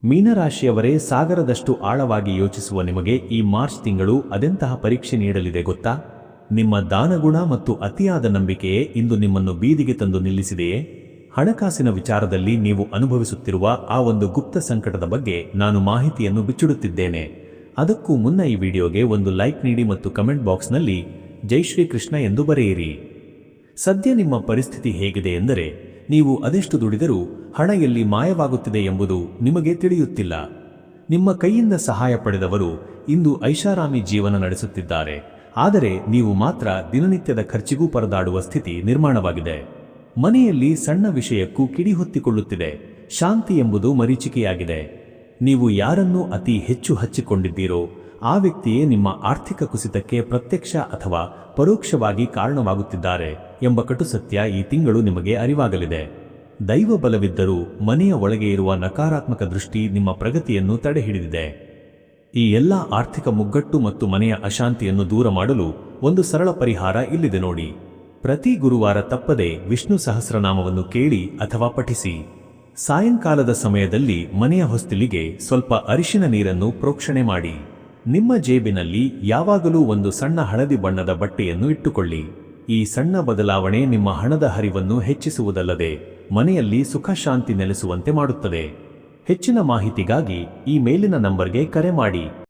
ಮೀನರಾಶಿಯವರೇ, ಸಾಗರದಷ್ಟು ಆಳವಾಗಿ ಯೋಚಿಸುವ ನಿಮಗೆ ಈ ಮಾರ್ಚ್ ತಿಂಗಳು ಅದೆಂತಹ ಪರೀಕ್ಷೆ ನೀಡಲಿದೆ ಗೊತ್ತಾ? ನಿಮ್ಮ ದಾನಗುಣ ಮತ್ತು ಅತಿಯಾದ ನಂಬಿಕೆಯೇ ಇಂದು ನಿಮ್ಮನ್ನು ಬೀದಿಗೆ ತಂದು ನಿಲ್ಲಿಸಿದೆಯೇ? ಹಣಕಾಸಿನ ವಿಚಾರದಲ್ಲಿ ನೀವು ಅನುಭವಿಸುತ್ತಿರುವ ಆ ಒಂದು ಗುಪ್ತ ಸಂಕಟದ ಬಗ್ಗೆ ನಾನು ಮಾಹಿತಿಯನ್ನು ಬಿಚ್ಚಿಡುತ್ತಿದ್ದೇನೆ. ಅದಕ್ಕೂ ಮುನ್ನ ಈ ವಿಡಿಯೋಗೆ ಒಂದು ಲೈಕ್ ನೀಡಿ ಮತ್ತು ಕಮೆಂಟ್ ಬಾಕ್ಸ್ನಲ್ಲಿ ಜೈ ಶ್ರೀ ಕೃಷ್ಣ ಎಂದು ಬರೆಯಿರಿ. ಸದ್ಯ ನಿಮ್ಮ ಪರಿಸ್ಥಿತಿ ಹೇಗಿದೆ ಎಂದರೆ, ನೀವು ಅದೆಷ್ಟು ದುಡಿದರೂ ಹಣ ಎಲ್ಲಿ ಮಾಯವಾಗುತ್ತಿದೆ ಎಂಬುದು ನಿಮಗೆ ತಿಳಿಯುತ್ತಿಲ್ಲ. ನಿಮ್ಮ ಕೈಯಿಂದ ಸಹಾಯ ಪಡೆದವರು ಇಂದು ಐಷಾರಾಮಿ ಜೀವನ ನಡೆಸುತ್ತಿದ್ದಾರೆ, ಆದರೆ ನೀವು ಮಾತ್ರ ದಿನನಿತ್ಯದ ಖರ್ಚಿಗೂ ಪರದಾಡುವ ಸ್ಥಿತಿ ನಿರ್ಮಾಣವಾಗಿದೆ. ಮನೆಯಲ್ಲಿ ಸಣ್ಣ ವಿಷಯಕ್ಕೂ ಕಿಡಿ ಹೊತ್ತಿಕೊಳ್ಳುತ್ತಿದೆ. ಶಾಂತಿ ಎಂಬುದು ಮರೀಚಿಕೆಯಾಗಿದೆ. ನೀವು ಯಾರನ್ನು ಅತಿ ಹೆಚ್ಚು ಹಚ್ಚಿಕೊಂಡಿದ್ದೀರೋ ಆ ವ್ಯಕ್ತಿಯೇ ನಿಮ್ಮ ಆರ್ಥಿಕ ಕುಸಿತಕ್ಕೆ ಪ್ರತ್ಯಕ್ಷ ಅಥವಾ ಪರೋಕ್ಷವಾಗಿ ಕಾರಣವಾಗುತ್ತಿದ್ದಾರೆ ಎಂಬ ಕಟು ಸತ್ಯ ಈ ತಿಂಗಳು ನಿಮಗೆ ಅರಿವಾಗಲಿದೆ. ದೈವ ಬಲವಿದ್ದರೂ ಮನೆಯ ಒಳಗೆ ಇರುವ ನಕಾರಾತ್ಮಕ ದೃಷ್ಟಿ ನಿಮ್ಮ ಪ್ರಗತಿಯನ್ನು ತಡೆಹಿಡಿದಿದೆ. ಈ ಎಲ್ಲ ಆರ್ಥಿಕ ಮುಗ್ಗಟ್ಟು ಮತ್ತು ಮನೆಯ ಅಶಾಂತಿಯನ್ನು ದೂರ ಮಾಡಲು ಒಂದು ಸರಳ ಪರಿಹಾರ ಇಲ್ಲಿದೆ ನೋಡಿ. ಪ್ರತಿ ಗುರುವಾರ ತಪ್ಪದೆ ವಿಷ್ಣು ಸಹಸ್ರನಾಮವನ್ನು ಕೇಳಿ ಅಥವಾ ಪಠಿಸಿ. ಸಾಯಂಕಾಲದ ಸಮಯದಲ್ಲಿ ಮನೆಯ ಹೊಸ್ತಿಲಿಗೆ ಸ್ವಲ್ಪ ಅರಿಶಿನ ನೀರನ್ನು ಪ್ರೋಕ್ಷಣೆ ಮಾಡಿ. ನಿಮ್ಮ ಜೇಬಿನಲ್ಲಿ ಯಾವಾಗಲೂ ಒಂದು ಸಣ್ಣ ಹಳದಿ ಬಣ್ಣದ ಬಟ್ಟೆಯನ್ನು ಇಟ್ಟುಕೊಳ್ಳಿ. ಈ ಸಣ್ಣ ಬದಲಾವಣೆ ನಿಮ್ಮ ಹಣದ ಹರಿವನ್ನು ಹೆಚ್ಚಿಸುವುದಲ್ಲದೆ ಮನೆಯಲ್ಲಿ ಸುಖ ಶಾಂತಿ ನೆಲೆಸುವಂತೆ ಮಾಡುತ್ತದೆ. ಹೆಚ್ಚಿನ ಮಾಹಿತಿಗಾಗಿ ಈ ಮೇಲಿನ ನಂಬರ್ಗೆ ಕರೆ ಮಾಡಿ.